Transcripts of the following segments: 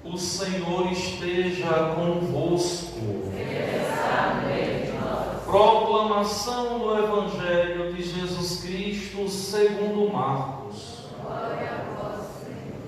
O Senhor esteja convosco. Proclamação do Evangelho de Jesus Cristo segundo Marcos. Glória a vós, Senhor.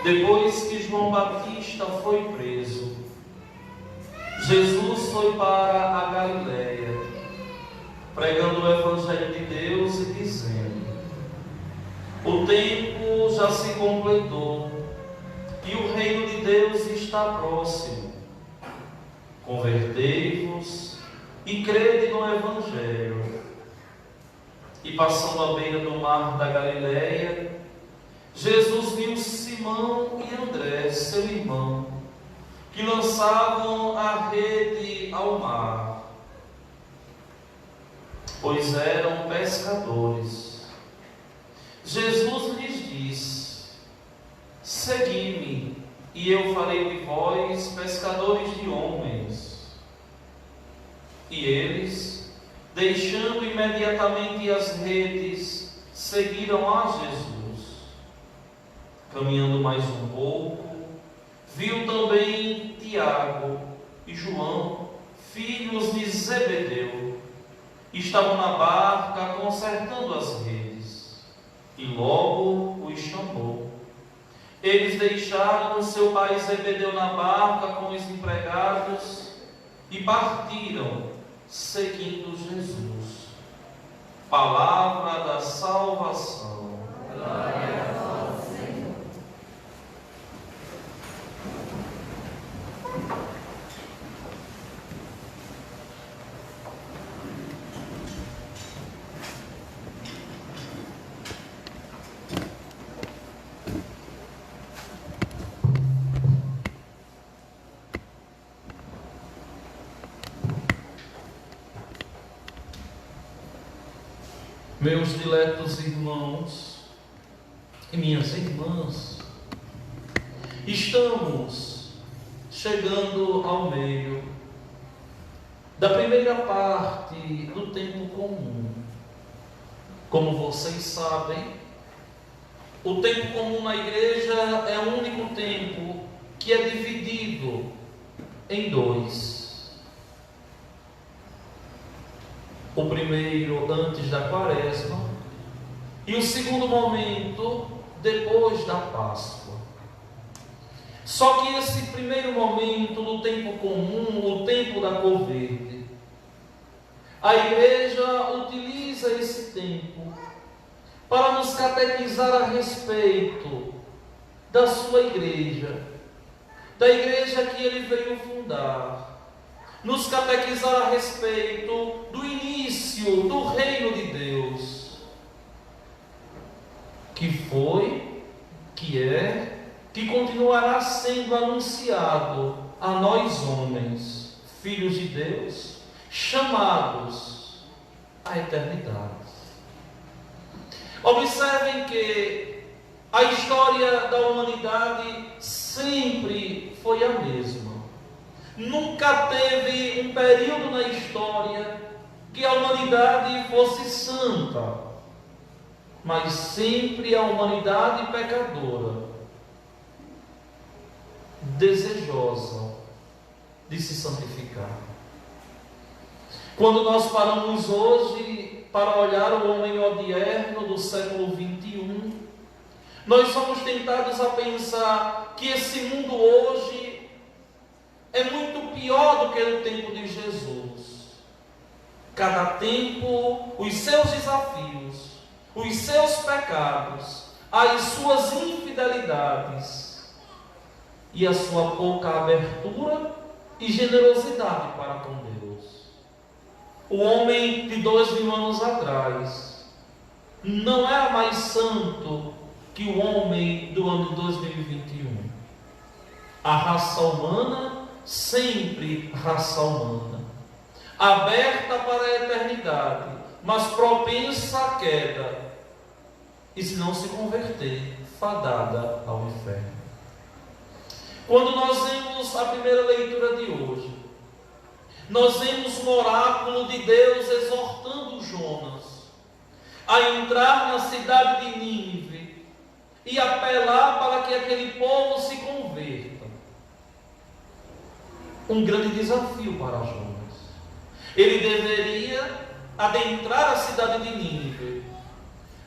Depois que João Batista foi preso, Jesus foi para a Galiléia, pregando o Evangelho de Deus e dizendo: o tempo já se completou e o reino de Deus está próximo. Convertei-vos e crede no Evangelho. E passando à beira do mar da Galiléia, Jesus viu Simão e André, seu irmão, que lançavam a rede ao mar, pois eram pescadores. Jesus lhes disse: segui-me, e eu farei de vós pescadores de homens. E eles, deixando imediatamente as redes, seguiram a Jesus. Caminhando mais um pouco, viu também Tiago e João, filhos de Zebedeu, estavam na barca consertando as redes, e logo os chamou. Eles deixaram seu pai Zebedeu na barca com os empregados e partiram, seguindo Jesus. Palavra da salvação. Glória a vós, Senhor. Meus diletos irmãos e minhas irmãs, estamos chegando ao meio da primeira parte do tempo comum. Como vocês sabem, o tempo comum na igreja é o único tempo que é dividido em dois. O primeiro antes da Quaresma e o segundo momento depois da Páscoa. Só que esse primeiro momento do tempo comum, o tempo da cor verde, a igreja utiliza esse tempo para nos catequizar a respeito da sua igreja, da igreja que ele veio fundar, nos catequizar a respeito do início do reino de Deus, que foi, que é, que continuará sendo anunciado a nós homens, filhos de Deus, chamados à eternidade. Observem que a história da humanidade sempre foi a mesma. Nunca teve um período na história que a humanidade fosse santa, mas sempre a humanidade pecadora, desejosa de se santificar. Quando nós paramos hoje para olhar o homem odierno do século XXI, nós somos tentados a pensar que esse mundo hoje é muito pior do que no tempo de Jesus. Cada tempo, os seus desafios, os seus pecados, as suas infidelidades e a sua pouca abertura e generosidade para com Deus. O homem de 2000 anos atrás não é mais santo que o homem do ano de 2021. A raça humana sempre raça humana, aberta para a eternidade, mas propensa à queda, e se não se converter, fadada ao inferno. Quando nós vemos a primeira leitura de hoje, nós vemos um oráculo de Deus exortando Jonas a entrar na cidade de Nínive e apelar para que aquele povo se converta. Um grande desafio para Jonas. Ele deveria adentrar a cidade de Nínive.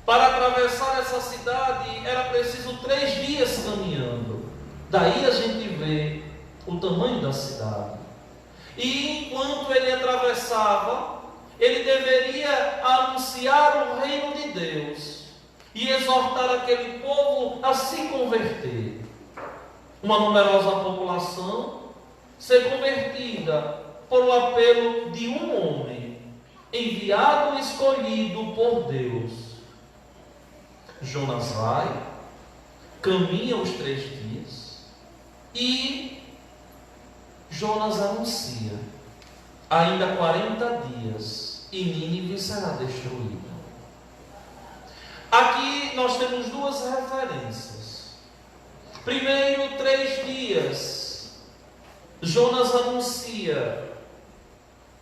Para atravessar essa cidade era preciso 3 dias caminhando. Daí a gente vê o tamanho da cidade. E enquanto ele atravessava, ele deveria anunciar o reino de Deus e exortar aquele povo a se converter. Uma numerosa população ser convertida por o apelo de um homem, enviado e escolhido por Deus. Jonas vai, caminha os 3 dias e Jonas anuncia: ainda 40 dias e Nínive será destruída. Aqui nós temos 2 referências. Primeiro, 3 dias, Jonas anuncia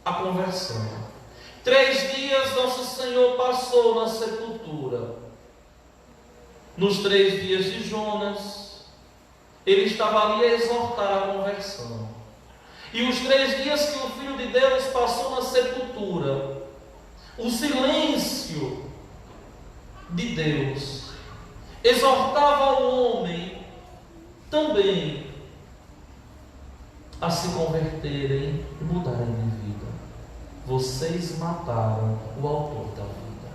a conversão. 3 dias nosso Senhor passou na sepultura. Nos 3 dias de Jonas, ele estava ali a exortar a conversão. E os 3 dias que o Filho de Deus passou na sepultura, o silêncio de Deus exortava o homem também a se converterem e mudarem de vida. Vocês mataram o autor da vida.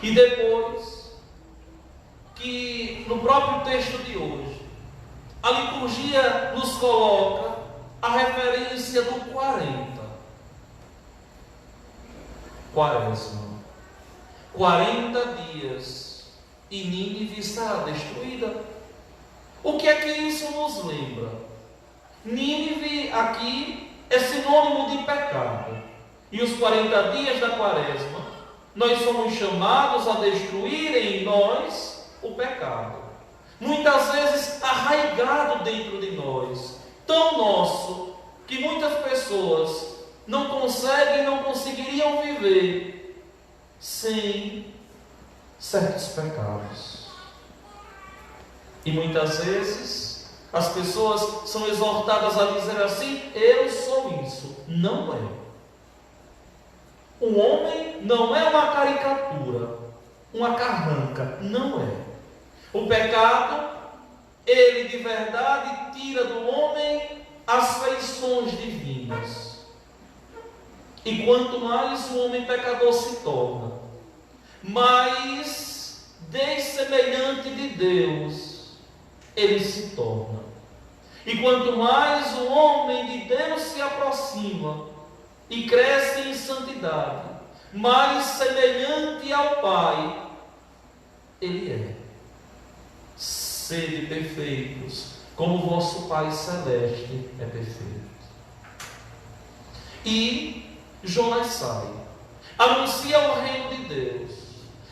E depois, que no próprio texto de hoje, a liturgia nos coloca a referência do 40. Quaresma. 40 dias e Nínive será destruída. O que é que isso nos lembra? Nínive aqui é sinônimo de pecado. E os 40 dias da Quaresma, nós somos chamados a destruir em nós o pecado. Muitas vezes arraigado dentro de nós, tão nosso, que muitas pessoas não conseguem, não conseguiriam viver sem certos pecados. E muitas vezes as pessoas são exortadas a dizer assim: eu sou isso. Não é. O homem não é uma caricatura, uma carranca. Não é. O pecado, ele de verdade tira do homem as feições divinas. E quanto mais o homem pecador se torna, mais dessemelhante de Deus ele se torna. E quanto mais o homem de Deus se aproxima e cresce em santidade, mais semelhante ao Pai ele é. Sede perfeitos, como o vosso Pai Celeste é perfeito. E Jonas sai, anuncia o reino de Deus.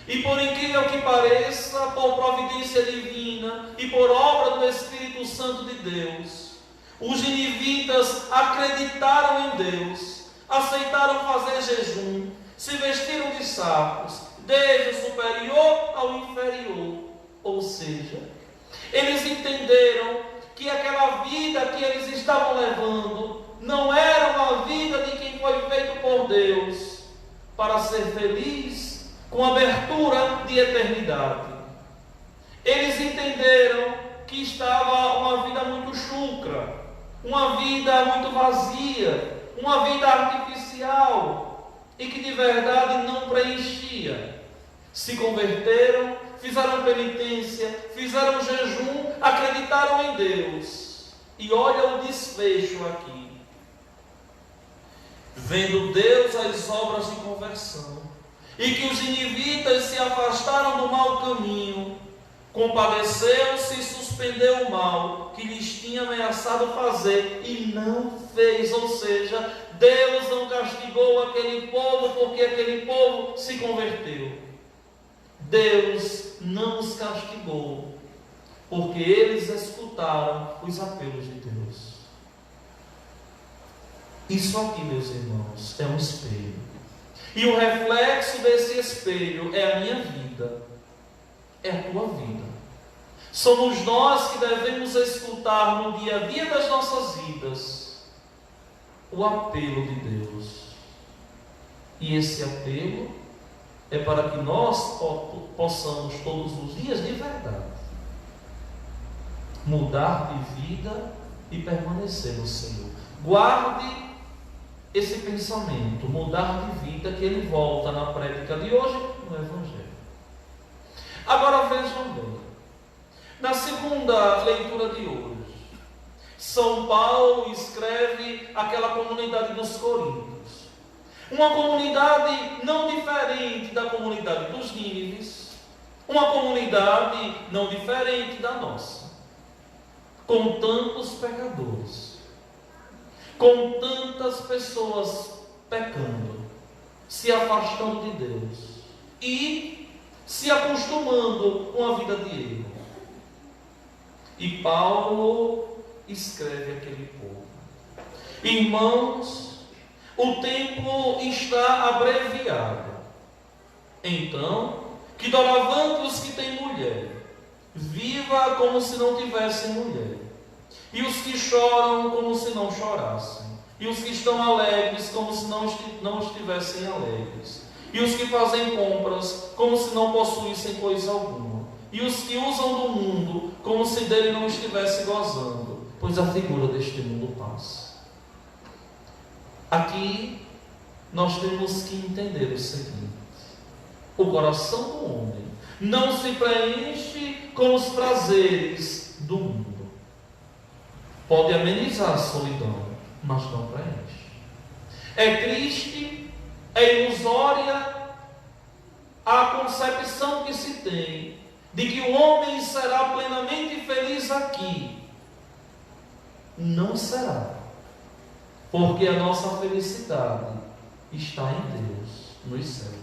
E por incrível que pareça, por providência divina e por obra do Espírito Santo de Deus, os ninivitas acreditaram em Deus, aceitaram fazer jejum, se vestiram de sacos, desde o superior ao inferior. Ou seja, eles entenderam que aquela vida que eles estavam levando não era uma vida de quem foi feito por Deus para ser feliz com abertura de eternidade. Eles entenderam que estava uma vida muito chucra, uma vida muito vazia, uma vida artificial e que de verdade não preenchia. Se converteram, fizeram penitência, fizeram jejum, acreditaram em Deus. E olha o desfecho aqui. Vendo Deus as obras de conversão, e que os ninivitas se afastaram do mau caminho, compadeceu-se e suspendeu o mal que lhes tinha ameaçado fazer e não fez. Ou seja, Deus não castigou aquele povo porque aquele povo se converteu. Deus não os castigou porque eles escutaram os apelos de Deus. Isso aqui, meus irmãos, é um espelho. E o reflexo desse espelho é a minha vida, é a tua vida. Somos nós que devemos escutar no dia a dia das nossas vidas o apelo de Deus. E esse apelo é para que nós possamos todos os dias, de verdade, mudar de vida e permanecer no Senhor. Guarde esse pensamento, mudar de vida, que ele volta na prédica de hoje no Evangelho. Agora vejam bem, na segunda leitura de hoje, São Paulo escreve àquela comunidade dos Coríntios, uma comunidade não diferente da comunidade dos Nínives, uma comunidade não diferente da nossa, com tantos pecadores, com tantas pessoas pecando, se afastando de Deus e se acostumando com a vida de erro. E Paulo escreve àquele povo: irmãos, o tempo está abreviado. Então, que doravante os que têm mulher, viva como se não tivessem mulher, e os que choram como se não chorassem, e os que estão alegres como se não estivessem alegres, e os que fazem compras como se não possuíssem coisa alguma, e os que usam do mundo como se dele não estivesse gozando, pois a figura deste mundo passa. Aqui nós temos que entender o seguinte: o coração do homem não se preenche com os prazeres do mundo. Pode amenizar a solidão, mas não preenche. É triste, é ilusória a concepção que se tem de que o homem será plenamente feliz aqui. Não será, porque a nossa felicidade está em Deus, nos céus.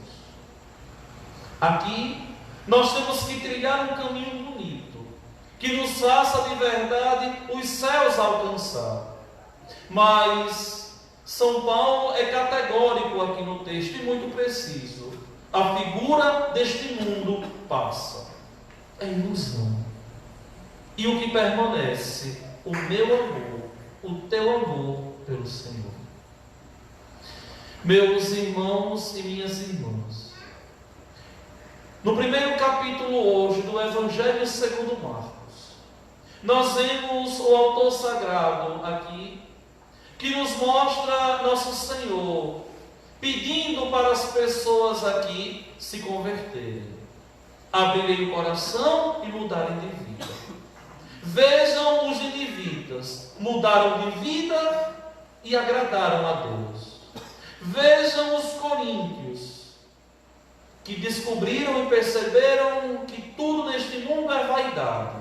Aqui nós temos que trilhar um caminho bonito, que nos faça de verdade os céus alcançar. Mas São Paulo é categórico aqui no texto e muito preciso: a figura deste mundo passa, é ilusão. E o que permanece? O meu amor, o teu amor pelo Senhor. Meus irmãos e minhas irmãs, no primeiro capítulo hoje do Evangelho segundo Marcos, nós vemos o autor sagrado aqui, que nos mostra nosso Senhor pedindo para as pessoas aqui se converterem, abrirem o coração e mudarem de vida. Vejam os ninivitas, mudaram de vida e agradaram a Deus. Vejam os coríntios, que descobriram e perceberam que tudo neste mundo é vaidade,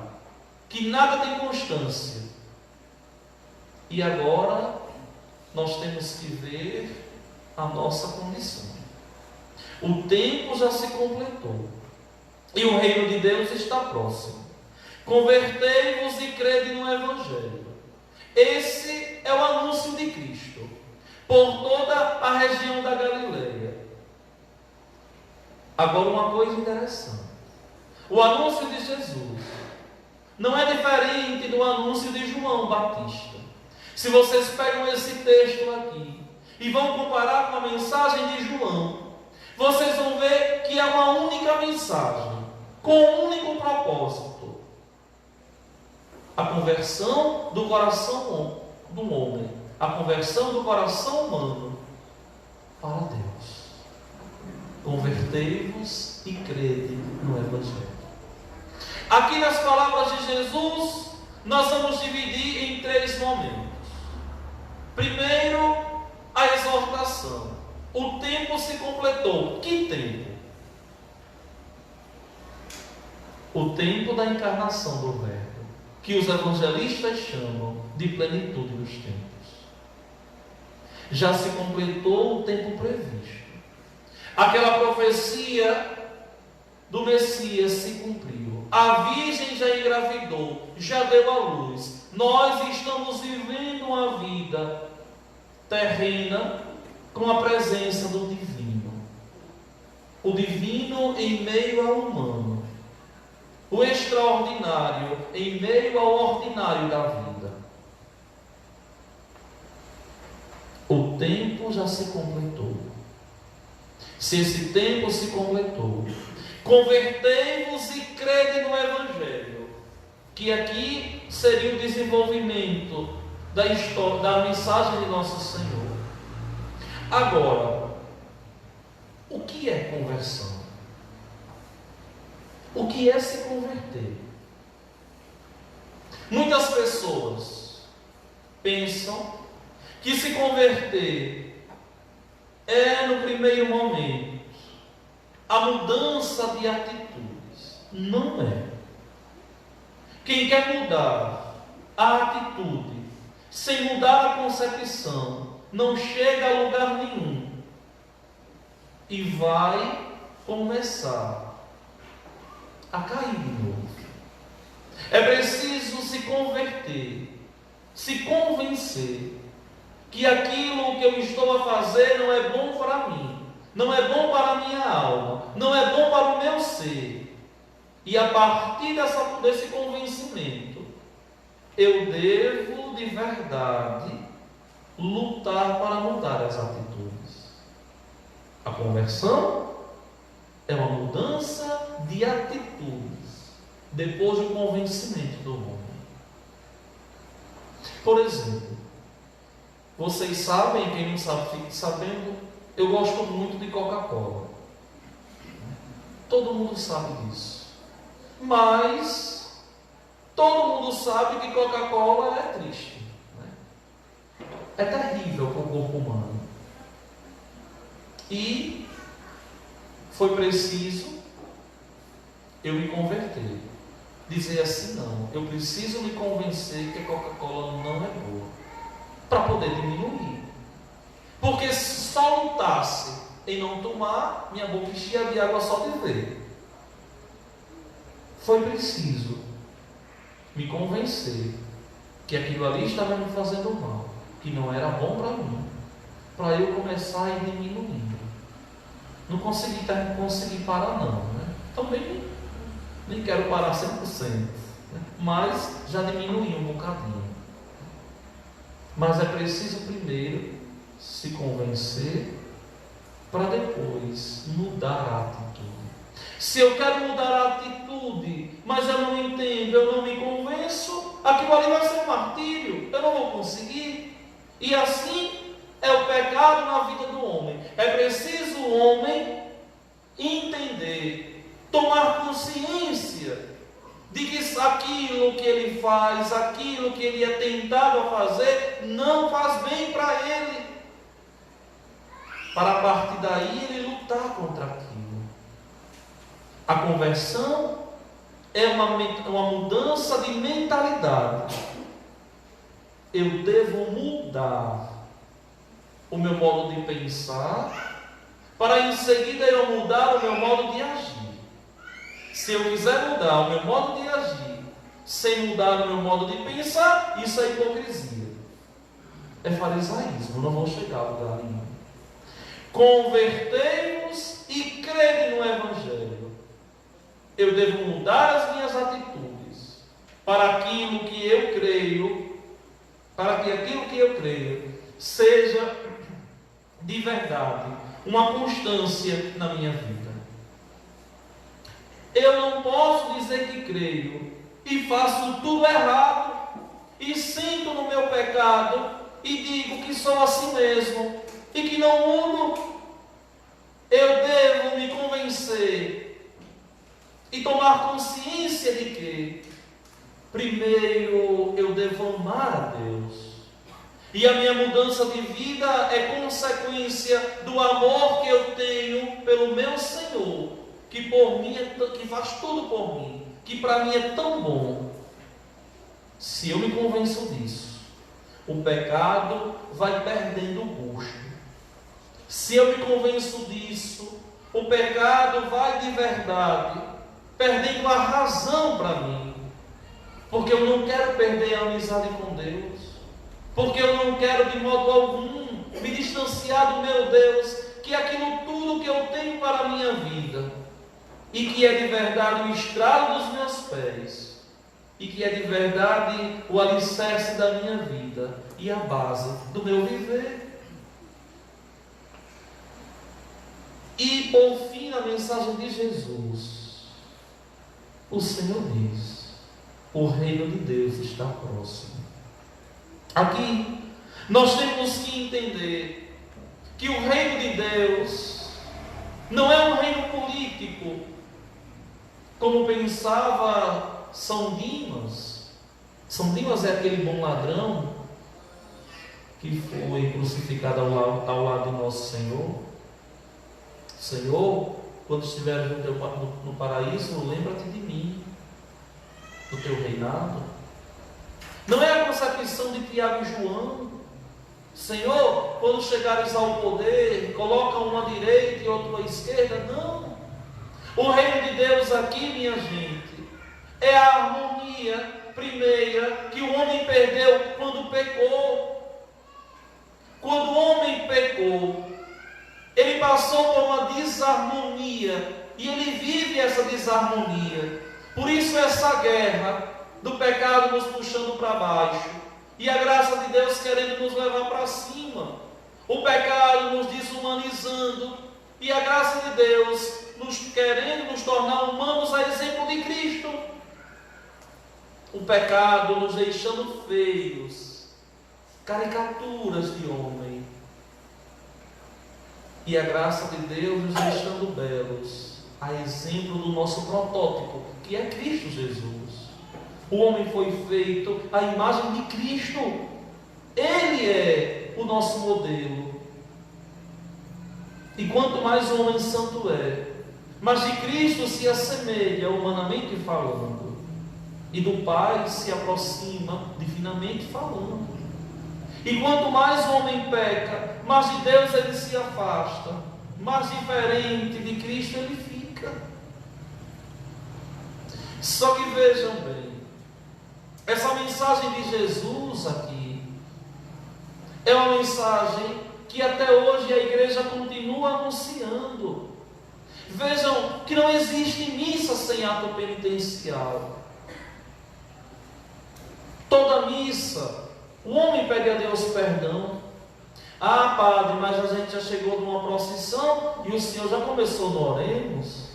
que nada tem constância. E agora nós temos que ver a nossa condição. O tempo já se completou e o reino de Deus está próximo. Convertei-vos e crede no Evangelho. Esse é o anúncio de Cristo por toda a região da Galileia. Agora, uma coisa interessante: o anúncio de Jesus não é diferente do anúncio de João Batista. Se vocês pegam esse texto aqui e vão comparar com a mensagem de João, vocês vão ver que é uma única mensagem, com um único propósito: a conversão do coração do homem, a conversão do coração humano para Deus. Convertei-vos e crede no Evangelho. Aqui nas palavras de Jesus, nós vamos dividir em 3 momentos. Primeiro, a exortação. O tempo se completou. Que tempo? O tempo da encarnação do Verbo. que os evangelistas chamam de plenitude dos tempos. Já se completou o tempo previsto. Aquela profecia do Messias se cumpriu. A virgem já engravidou, já deu à luz. Nós estamos vivendo uma vida terrena com a presença do divino. O divino em meio ao humano. O extraordinário em meio ao ordinário da vida. O tempo já se completou. Se esse tempo se completou, convertei-vos e crede no Evangelho, que aqui seria o desenvolvimento da história, da mensagem de Nosso Senhor. Agora, o que é conversão? O que é se converter? Muitas pessoas pensam que se converter é, no primeiro momento, a mudança de atitudes. Não é. Quem quer mudar a atitude sem mudar a concepção não chega a lugar nenhum e vai começar a cair de novo. É preciso se converter, se convencer que aquilo que eu estou a fazer não é bom para mim, não é bom para a minha alma, não é bom para o meu ser. E a partir desse convencimento, eu devo de verdade lutar para mudar as atitudes. A conversão é uma mudança de atitudes depois do convencimento do homem. Por exemplo, vocês sabem, quem não sabe, fique sabendo, eu gosto muito de Coca-Cola. Todo mundo sabe disso. Mas todo mundo sabe que Coca-Cola é triste. É terrível para o corpo humano. E foi preciso eu me converter. Dizer assim, não, eu preciso me convencer que a Coca-Cola não é boa, para poder diminuir. Porque se só lutasse em não tomar, minha boca enchia de água só de ver. Foi preciso me convencer que aquilo ali estava me fazendo mal, que não era bom para mim, para eu começar a ir diminuindo. Não consegui parar não, né? Também nem quero parar 100%, né? Mas já diminui um bocadinho. Mas é preciso primeiro se convencer para depois mudar a atitude. Se eu quero mudar a atitude, mas eu não entendo, eu não me convenço, aquilo ali vai ser um martírio, eu não vou conseguir. E assim é o pecado na vida do homem. É preciso o homem entender, tomar consciência de que aquilo que ele faz, aquilo que ele é tentado a fazer, não faz bem para ele. Para a partir daí ele lutar contra aquilo. A conversão é uma mudança de mentalidade. Eu devo mudar o meu modo de pensar, para em seguida eu mudar o meu modo de agir. Se eu quiser mudar o meu modo de agir, sem mudar o meu modo de pensar, isso é hipocrisia. É farisaísmo, não vou chegar a lugar nenhum. Convertei-vos e crede no Evangelho. Eu devo mudar as minhas atitudes para aquilo que eu creio, para que aquilo que eu creio seja de verdade uma constância na minha vida. Eu não posso dizer que creio e faço tudo errado e sinto no meu pecado e digo que sou assim mesmo e que não mudo. Eu devo me convencer e tomar consciência de que primeiro eu devo amar a Deus. E a minha mudança de vida é consequência do amor que eu tenho pelo meu Senhor, que por mim que faz tudo por mim, que para mim é tão bom. se eu me convenço disso, o pecado vai perdendo o gosto. Se eu me convenço disso, o pecado vai de verdade perdendo a razão para mim. Porque eu não quero perder a amizade com Deus. Porque eu não quero de modo algum me distanciar do meu Deus, que é aquilo tudo que eu tenho para a minha vida, e que é de verdade o estrado dos meus pés, e que é de verdade o alicerce da minha vida e a base do meu viver. E por fim, na mensagem de Jesus, o Senhor diz: o reino de Deus está próximo. Aqui nós temos que entender que o reino de Deus não é um reino político, como pensava São Dimas. São Dimas é aquele bom ladrão que foi crucificado ao lado do nosso Senhor. Senhor, quando estiveres no paraíso, lembra-te de mim, do teu reinado. Não é a concepção de Tiago e João. Senhor, quando chegares ao poder, coloca um à direita e outro à esquerda. Não. O reino de Deus aqui, minha gente, é a harmonia primeira que o homem perdeu quando pecou. Quando o homem pecou, ele passou por uma desarmonia e ele vive essa desarmonia. Por isso essa guerra do pecado nos puxando para baixo e a graça de Deus querendo nos levar para cima. O pecado nos desumanizando e a graça de Deus querendo nos tornar humanos a exemplo de Cristo. O pecado nos deixando feios, caricaturas de homem, e a graça de Deus nos deixando belos, a exemplo do nosso protótipo, que é Cristo Jesus. O homem foi feito à imagem de Cristo. Ele é o nosso modelo. E quanto mais o homem santo é, mas de Cristo se assemelha, humanamente falando, e do Pai se aproxima, divinamente falando. E quanto mais o homem peca, mais de Deus ele se afasta, mais diferente de Cristo ele fica. Só que vejam bem, essa mensagem de Jesus aqui é uma mensagem que até hoje a igreja continua anunciando. Vejam que não existe missa sem ato penitencial. Toda missa, o homem pede a Deus perdão. Ah, padre, mas a gente já chegou numa procissão e o Senhor já começou no oremos.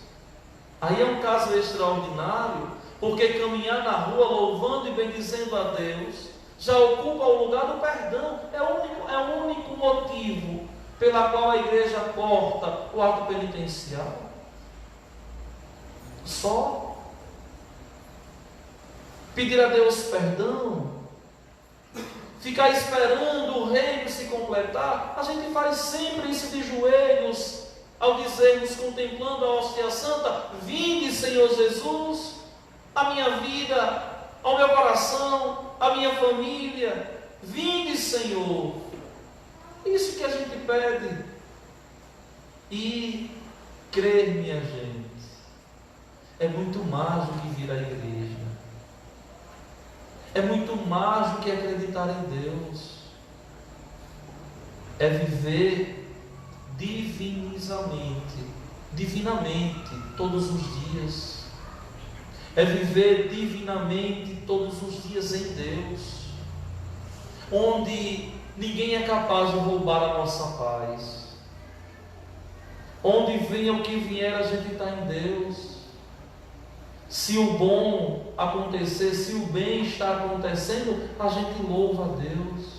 Aí é um caso extraordinário, porque caminhar na rua louvando e bendizendo a Deus já ocupa o lugar do perdão. É o único motivo pela qual a igreja porta o ato penitencial. Só pedir a Deus perdão, ficar esperando o reino se completar. A gente faz sempre isso de joelhos, ao dizermos, contemplando a hóstia santa: vinde, Senhor Jesus, a minha vida, ao meu coração, a minha família. Vinde, Senhor. Isso que a gente pede. E crer, minha gente, é muito mais do que vir à igreja. É muito mais do que acreditar em Deus. É viver divinamente, todos os dias. É viver divinamente todos os dias em Deus, onde ninguém é capaz de roubar a nossa paz. Onde venha o que vier, a gente está em Deus. Se o bom acontecer, se o bem está acontecendo, a gente louva a Deus.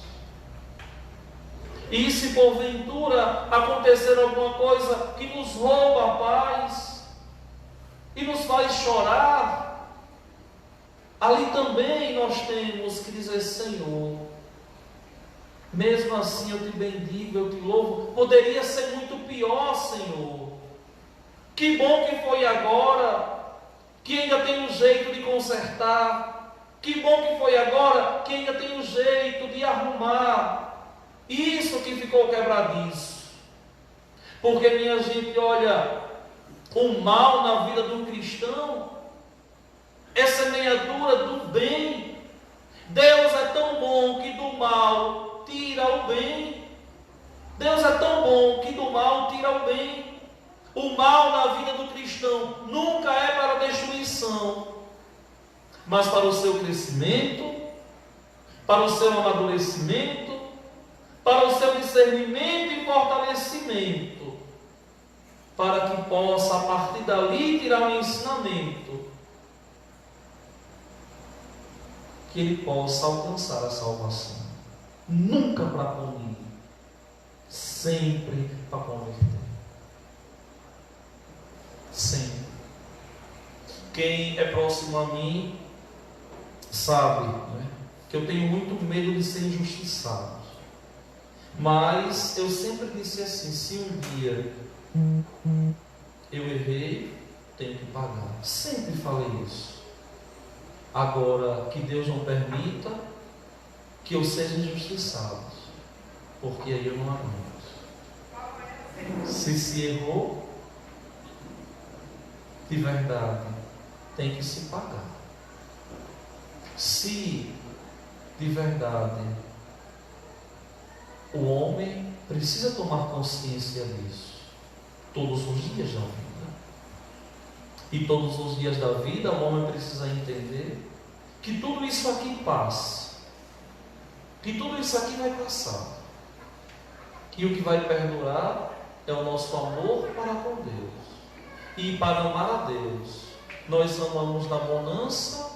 E se porventura acontecer alguma coisa que nos rouba a paz e nos faz chorar, ali também nós temos que dizer: Senhor, mesmo assim eu te bendigo, eu te louvo. Poderia ser muito pior, Senhor. Que bom que foi agora, que ainda tem um jeito de consertar, Que bom que foi agora que ainda tem um jeito de arrumar isso que ficou quebradiço. Porque, minha gente, olha, o mal na vida do cristão é semeadura do bem. Deus é tão bom que do mal tira o bem. Deus é tão bom que do mal tira o bem. O mal na vida do cristão nunca é para destruição, mas para o seu crescimento, para o seu amadurecimento, para o seu discernimento e fortalecimento, para que possa a partir dali tirar um ensinamento, que ele possa alcançar a salvação. Nunca para punir, sempre para converter. Sempre. Quem é próximo a mim sabe, né, que eu tenho muito medo de ser injustiçado. Mas eu sempre disse assim: se um dia eu errei, tenho que pagar. Sempre falei isso. Agora, que Deus não permita que eu seja injustiçado, porque aí eu não aguento. Se errou, de verdade, tem que se pagar. Se de verdade o homem precisa tomar consciência disso todos os dias da vida, e todos os dias da vida o homem precisa entender que tudo isso aqui passa, que tudo isso aqui vai passar, que o que vai perdurar é o nosso amor para com Deus. E para amar a Deus, nós amamos na bonança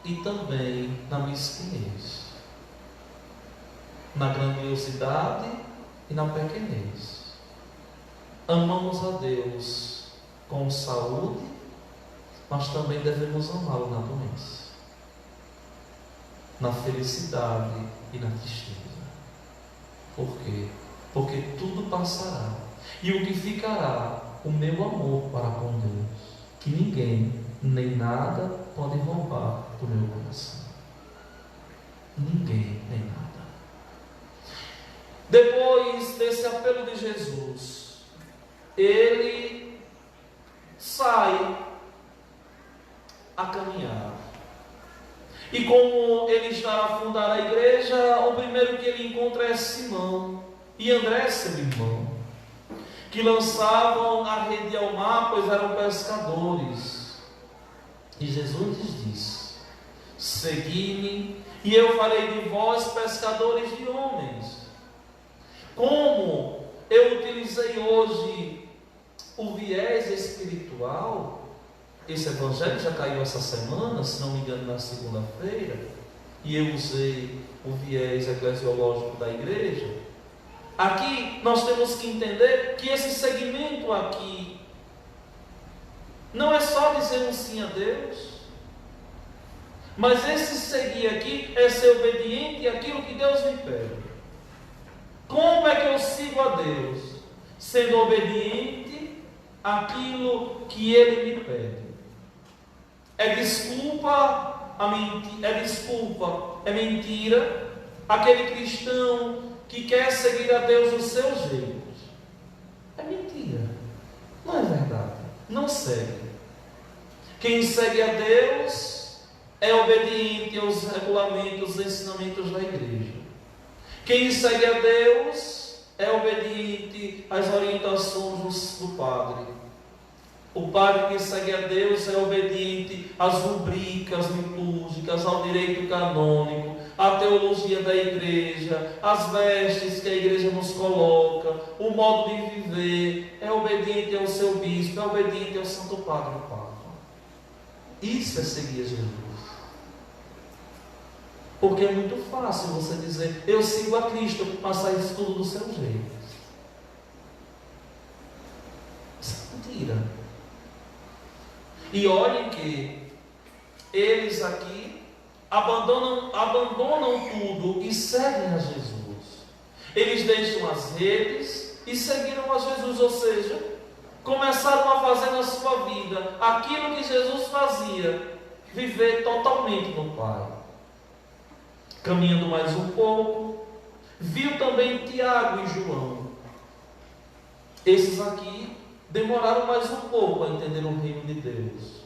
e também na mesquinhez, na grandiosidade e na pequenez. Amamos a Deus com saúde, mas também devemos amá-lo na doença, na felicidade e na tristeza. Por quê? Porque tudo passará, e o que ficará, o meu amor para com Deus, que ninguém nem nada pode roubar do meu coração. Ninguém nem nada. Depois desse apelo de Jesus, ele sai a caminhar. E como ele está a fundar a igreja, o primeiro que ele encontra é Simão e André, seu irmão, que lançavam a rede ao mar, pois eram pescadores. E Jesus lhes disse: segui-me, e eu farei de vós pescadores de homens. Como eu utilizei hoje o viés espiritual, esse evangelho já caiu essa semana, se não me engano, na segunda-feira, e eu usei o viés eclesiológico da igreja. Aqui nós temos que entender que esse segmento aqui não é só dizer um sim a Deus, mas esse seguir aqui é ser obediente àquilo que Deus me pede. Como é que eu sigo a Deus? Sendo obediente àquilo que Ele me pede. É mentira aquele cristão que quer seguir a Deus do seu jeito. É mentira, não é verdade, não segue. Quem segue a Deus é obediente aos regulamentos, aos ensinamentos da igreja. Quem segue a Deus é obediente às orientações do padre. O padre que segue a Deus é obediente às rubricas litúrgicas, ao direito canônico, à teologia da igreja, às vestes que a igreja nos coloca, o modo de viver, é obediente ao seu bispo, é obediente ao Santo Padre, o Papa. Isso é seguir a Jesus. Porque é muito fácil você dizer: eu sigo a Cristo, mas faz tudo do seu jeito. Isso é mentira. E olhem que eles aqui abandonam tudo e seguem a Jesus. Eles deixam as redes e seguiram a Jesus, ou seja, começaram a fazer na sua vida aquilo que Jesus fazia, viver totalmente no Pai. Caminhando mais um pouco, viu também Tiago e João. Esses aqui demoraram mais um pouco a entender o reino de Deus.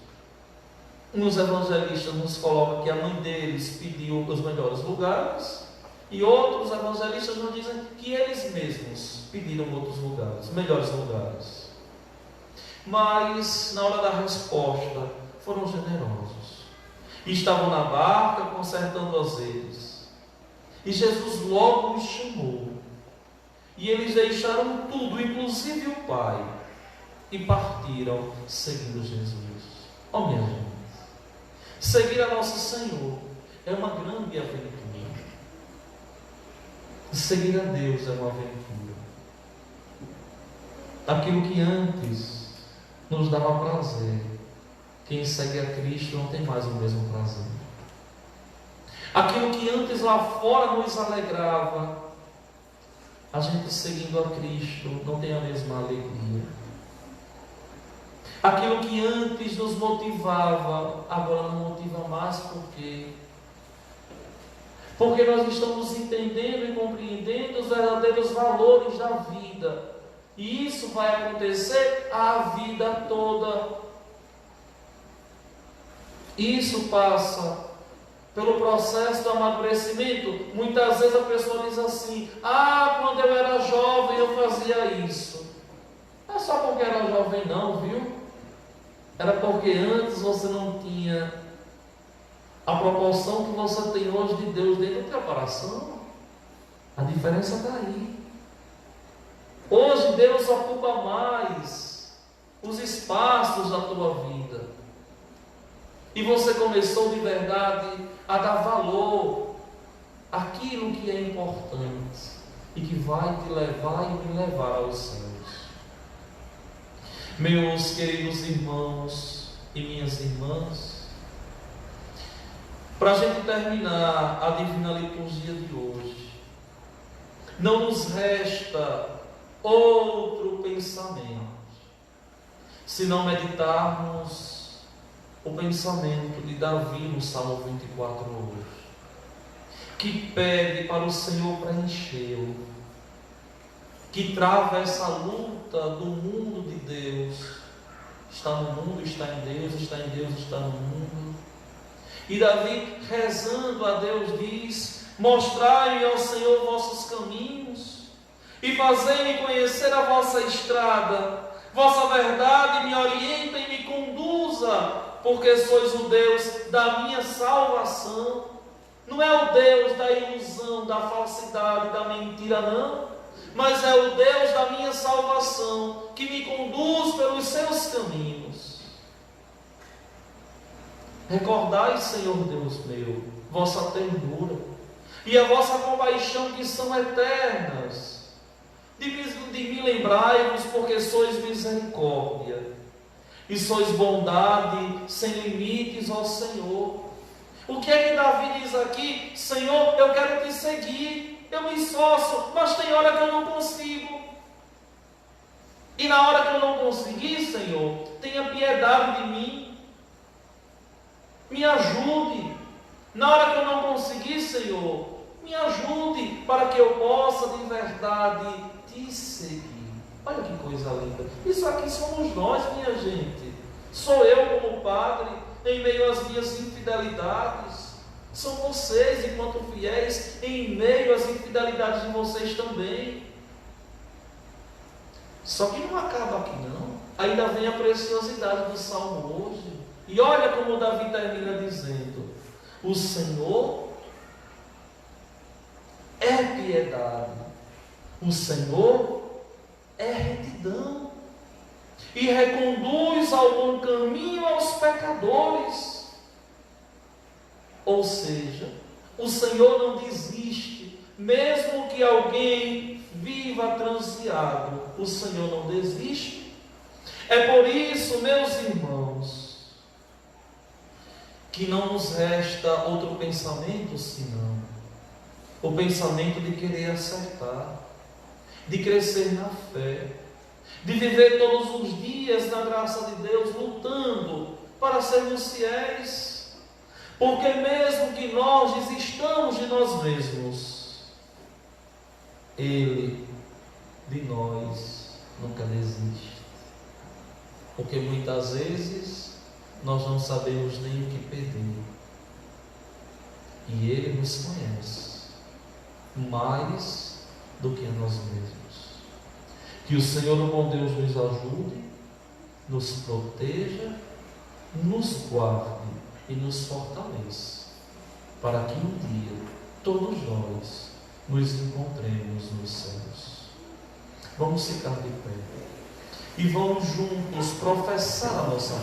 Uns evangelistas nos colocam que a mãe deles pediu os melhores lugares, e outros evangelistas nos dizem que eles mesmos pediram outros lugares, melhores lugares. Mas na hora da resposta foram generosos. E estavam na barca consertando as redes. E Jesus logo os chamou. E eles deixaram tudo, inclusive o Pai, e partiram seguindo Jesus. Oh, minha gente, seguir a nosso Senhor é uma grande aventura. Seguir a Deus é uma aventura. Aquilo que antes nos dava prazer, quem segue a Cristo não tem mais o mesmo prazer. Aquilo que antes lá fora nos alegrava, a gente seguindo a Cristo não tem a mesma alegria. Aquilo que antes nos motivava, agora não motiva mais. Por quê? Porque nós estamos entendendo e compreendendo os verdadeiros valores da vida. E isso vai acontecer a vida toda. Isso passa pelo processo do amadurecimento. Muitas vezes a pessoa diz assim: quando eu era jovem eu fazia isso. Não é só porque era jovem não, viu? Era porque antes você não tinha a proporção que você tem hoje de Deus dentro do teu coração. A diferença está aí. Hoje Deus ocupa mais os espaços da tua vida. E você começou de verdade a dar valor àquilo que é importante e que vai te levar e me levar aos céus. Meus queridos irmãos e minhas irmãs, para a gente terminar a Divina Liturgia de hoje, não nos resta outro pensamento, se não meditarmos o pensamento de Davi no Salmo 24 hoje, que pede para o Senhor preenchê-lo, que trava essa luta do mundo de Deus. Está no mundo, está em Deus, está em Deus, está no mundo. E Davi, rezando a Deus, diz: mostrai ao Senhor vossos caminhos e fazei-me conhecer a vossa estrada. Vossa verdade me orienta e me conduza, porque sois o Deus da minha salvação. Não é o Deus da ilusão, da falsidade, da mentira, não, mas é o Deus da minha salvação, que me conduz pelos seus caminhos. Recordai, Senhor Deus meu, vossa ternura e a vossa compaixão, que são eternas. De mim lembrai-vos, porque sois misericórdia e sois bondade sem limites, ó Senhor. O que é que Davi diz aqui? Senhor, eu quero te seguir, eu me esforço, mas tem hora que eu não consigo. E na hora que eu não conseguir, Senhor, tenha piedade de mim, me ajude. Na hora que eu não conseguir, Senhor, me ajude, para que eu possa de verdade te seguir. Olha que coisa linda. Isso aqui somos nós, minha gente. Sou eu como padre, em meio às minhas infidelidades. São vocês, enquanto fiéis, em meio às infidelidades de vocês também. Só que não acaba aqui não. Ainda vem a preciosidade do Salmo hoje. E olha como Davi termina dizendo: o Senhor é piedade, o Senhor é retidão, e reconduz ao bom caminho aos pecadores. Ou seja, o Senhor não desiste, mesmo que alguém viva transviado, o Senhor não desiste. É por isso, meus irmãos, que não nos resta outro pensamento senão o pensamento de querer acertar, de crescer na fé, de viver todos os dias na graça de Deus, lutando para sermos fiéis. Porque mesmo que nós desistamos de nós mesmos, Ele de nós nunca desiste. Porque muitas vezes nós não sabemos nem o que pedir. E Ele nos conhece mais do que a nós mesmos. Que o Senhor, o bom Deus, nos ajude, nos proteja, nos guarde e nos fortaleça, para que um dia todos nós nos encontremos nos céus. Vamos ficar de pé e vamos juntos professar a nossa fé.